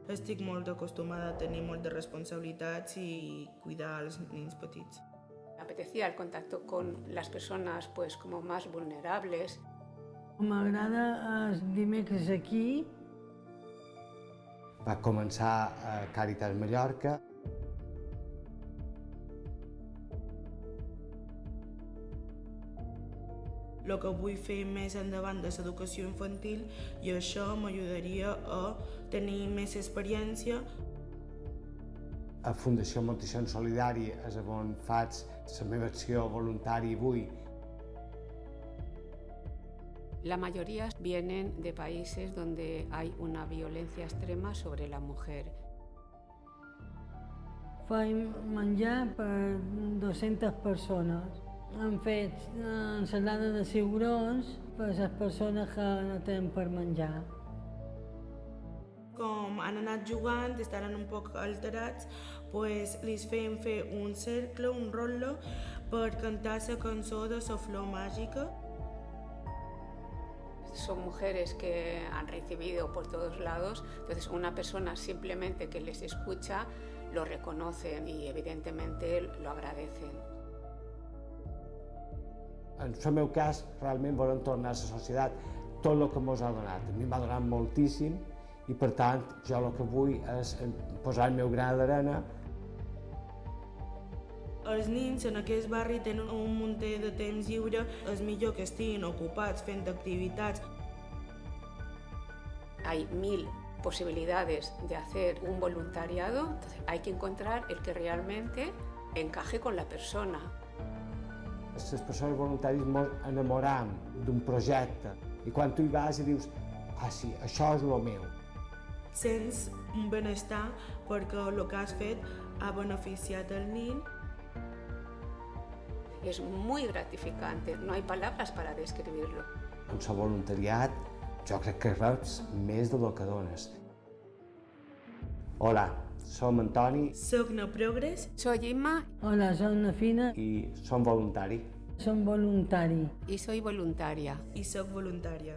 Estic molt acostumada a tenir moltes responsabilitats i cuidar els nens petits. Me apetecía el contacto con las personas pues como más vulnerables. M'agrada els dimecres aquí. Va començar a Càritas Mallorca. El que vull fer més endavant de l'educació infantil i això m'ajudaria a tenir més experiència. A Fundació Montesson Solidari és on faig la meva acció voluntària avui. La mayoría vienen de países donde hay una violencia extrema sobre la mujer. Faig menjar per 200 persones. Hem fet ensalada de cigrons per les persones que no tenen per menjar. Com han anat jugant, estaran un poc alterats, pues li fem fer un cercle, un rotllo, per cantar la cançó de la flor màgica. Son mujeres que han recibido por todos lados, entonces una persona simplemente que les escucha lo reconocen y evidentemente lo agradecen. En el meu cas, realment volem tornar a la societat tot el que ens ha donat. A mi m'ha donat moltíssim i, per tant, jo el que vull és posar el meu gra d'arena. Els nens en aquest barri tenen un munt de temps lliure, és millor que estiguin ocupats fent activitats. Hay 1000 posibilidades de hacer un voluntariado, entonces hay que encontrar el que realmente encaje con la persona. Les persones voluntàries ens enamoram d'un projecte i quan tu hi vas i dius sí, això és el meu. Sents un benestar perquè el que has fet ha beneficiat el nen. Es muy gratificante, no hay palabras para describirlo. Amb el voluntariat jo crec que reps més del que dones. Hola, som Antoni. Soc na Progres. Soy Imma. Hola, soc na Fina. I som voluntari. Som voluntari. Y soy voluntaria. I soc voluntària.